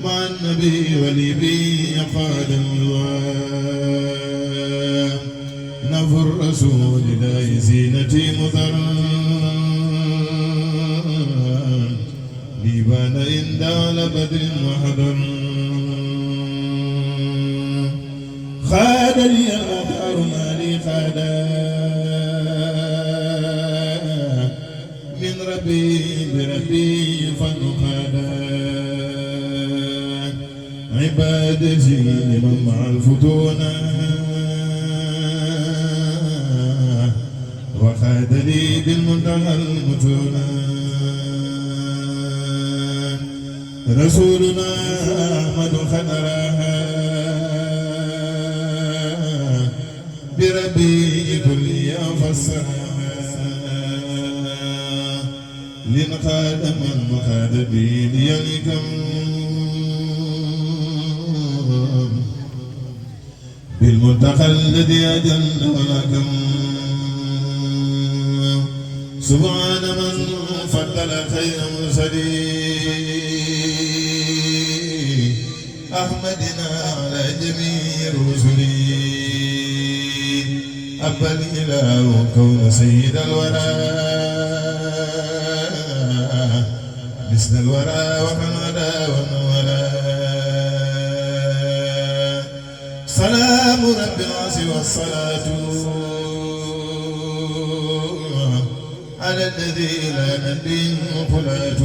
مع النبي ولبي قال نفر رسول الله زينتي مطرا لبان عند على بدر وحضر خاد لي المختار ما لي خادا من ربي بربي فنخادا عبادتي لمن مع الفتونا وخاد لي بالمنتهى المتونا رسولنا أحمد خنراها بربي كل فسرها لنقاد من مخاد بي ليلكم بالمنتقى الذي أجل ولكم سبحان من فضل خير مرسلين أحمدنا على جميع الرسل أبى الإله كون سيد الورى مثل الورى وحمدا ونورا سلام رب العرش والصلاة على الذي لا نبي قلاة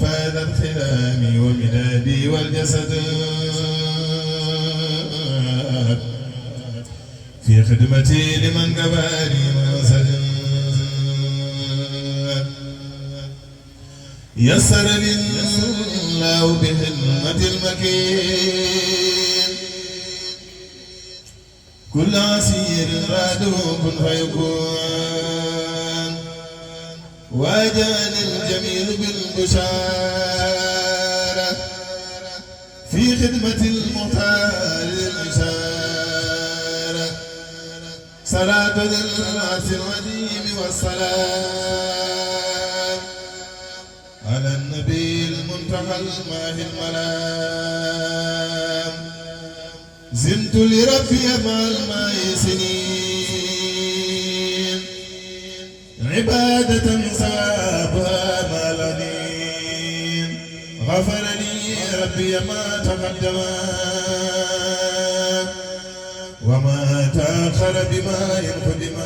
فهذا الخلام ومدادي والجسد في خدمتي لمن قبالي مرسل يسر لله بخدمة المكين كل عسير راد كن فيكون وجعل الجميل بالبشارة في خدمة المختار الإشارة صلاة العرش العظيم والسلام على النبي المنتهى الماهي الملام زنت لربي مع الماء سنين عبادة ثوابها ما لنين غفر لي ربي ما تقدم وما تأخر بما ينقدم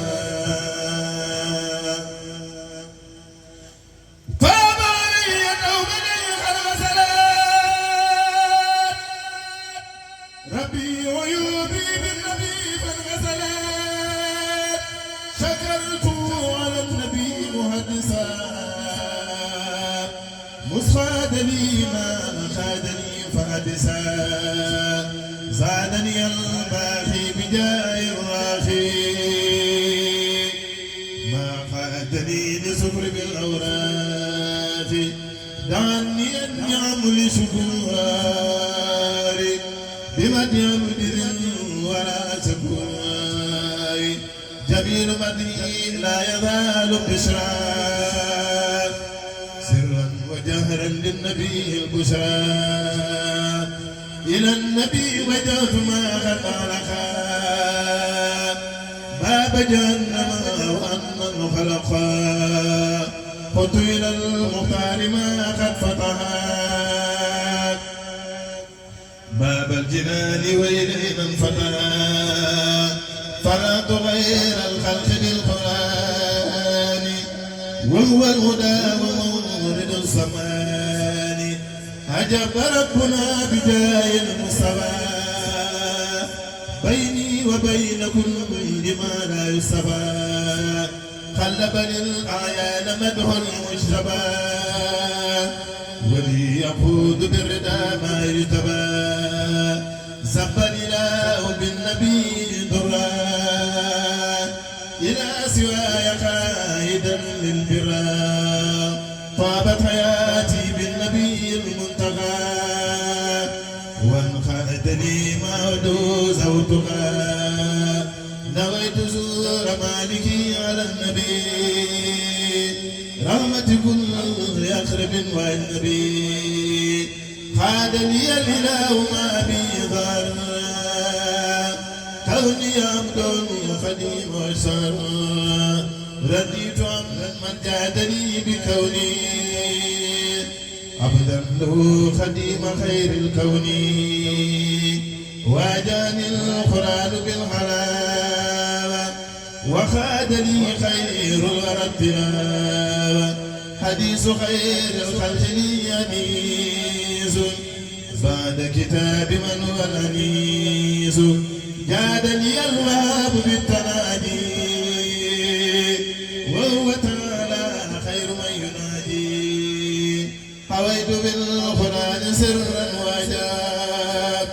ربي ويوبي بالنبي فانغسلت شكرت على النبي مهدسا مسخاد لي ما خادني فهدسا زادني الباقي بجاه الراخي ما خادني لسكر بالأوراق دعني النعم لشكوري بمدي مدر ولا سكواي جميل مدي لا يزال بشرى سرا وجهرا للنبي البشرى إلى النبي وجهت ما قد أعلقا باب جهنم وأن خلقا قلت إلى المختار ما قد فتحا باب الجنان وإلينا انفتحا فرأت غير الخلق بالقرآن وهو الهدى ومورد الزمان عجب ربنا بجاه المصطفى بيني وبين كل ما لا يصطفى خلبني الأعيان مدح المجتبى ولي يقود بالردى ما يجتبى زبني الله بالنبي ضرا إلى سواي قائدا للبرا طابت حياتي بالنبي المنتقى وانخادني ما ودو زوتها نويت زور مالكي على النبي رحمة كل يخرب نب وأجنبي خاد لي الإله ما بي ضر كوني عبد خديم وشر رديت من جادني بكوني عبدا له خديم خير الكون واجاني القرآن بالحلاوة وخاد لي خير الورى التلاوة حديث خير الخلق لي أنيس بعد كتاب من هو الأنيس جادني الوهاب بالتنادي وهو تعالى خير من ينادي حويت بالقرآن سرا وجاب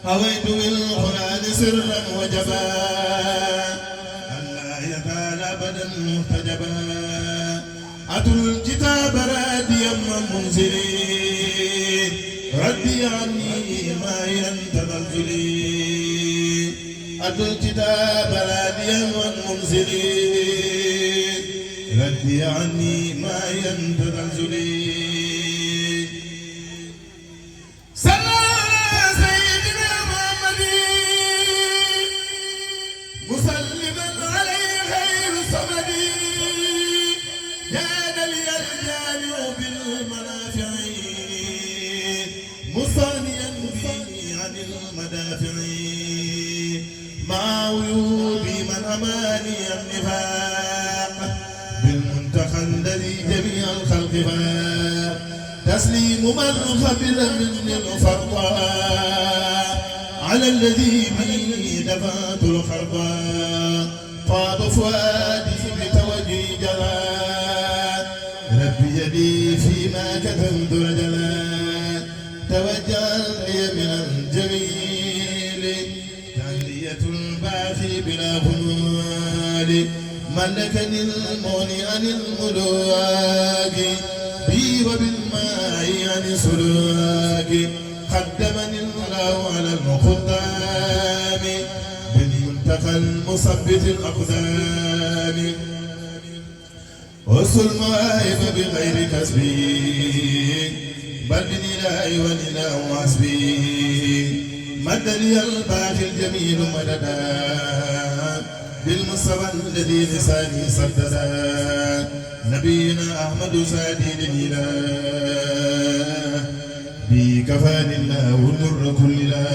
حويت بالقرآن سرا وجبا ألا يزال أبدا محتجبا أتل الكتاب راديا منزلي ردي عني ما ينتظلي أتل الكتاب راديا منزلي ردي عني ما ينتظلي مسلما عليه خير صمدي جاد لي الجامع بالمنافع مصانيا بي عن المدافع مع عيوبي من أماني النفاق بالمنتخى الذي جميع الخلق فاق تسليم من خبر مني الفرقا على الذي به دفعت الخرقا طاب فؤادي بتوجي جلا ربي يدي فيما كتمت رجلا توجه لي من الجميل تهلية الباخي بلا خلال ملكني المغني عن الملوك بي وبالماء عن سلوك قدمني الله على المقدام بالمنتقى المثبت الأقدام وصل المواهب بغير كسبي بل بالإله والإله حسبي مد لي الباقي الجميل مددا بالمصطفى الذي لساني سددا نبينا أحمد سادي الإله بي كفاني الله والنور كل لا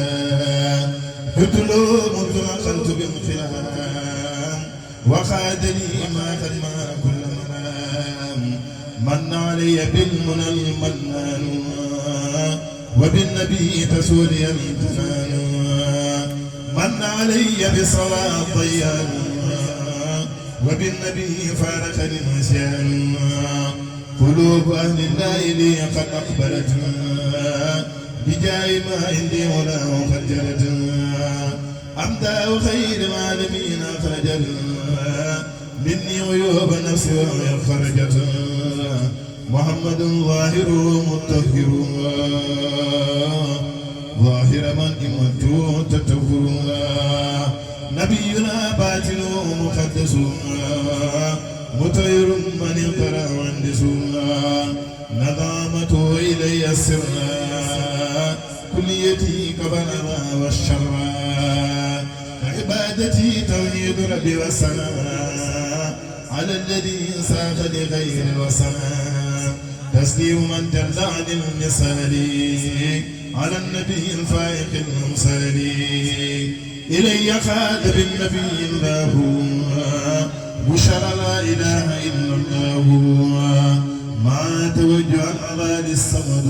قلت له منذ أخلت بانقلام وخادني ما خدم كل منام من علي بالمنى المنان وبالنبي تسولي الامتنان من علي بصلاة ضيان وبالنبي فارقني النسيان قلوب أهل الله لي قد أقبلت بجاي ما عندي ولا خجلت أمدى خير العالمين أخرجت مني عيوب نفسي وهي خرجت محمد ظاهر مطهر ظاهر من إمته تتفر نبينا باطن مقدس مطير من اقترى وعندس نظامته إلي السر كليتي كبرنا والشر عبادتي توحيد ربي والسلام على الذي ساق لغير الوسلام تسليم من جل عن المثال على النبي الفائق المرسل إلي خاد بالنبي الله بشرى لا إله إلا الله ما توجه على الصمد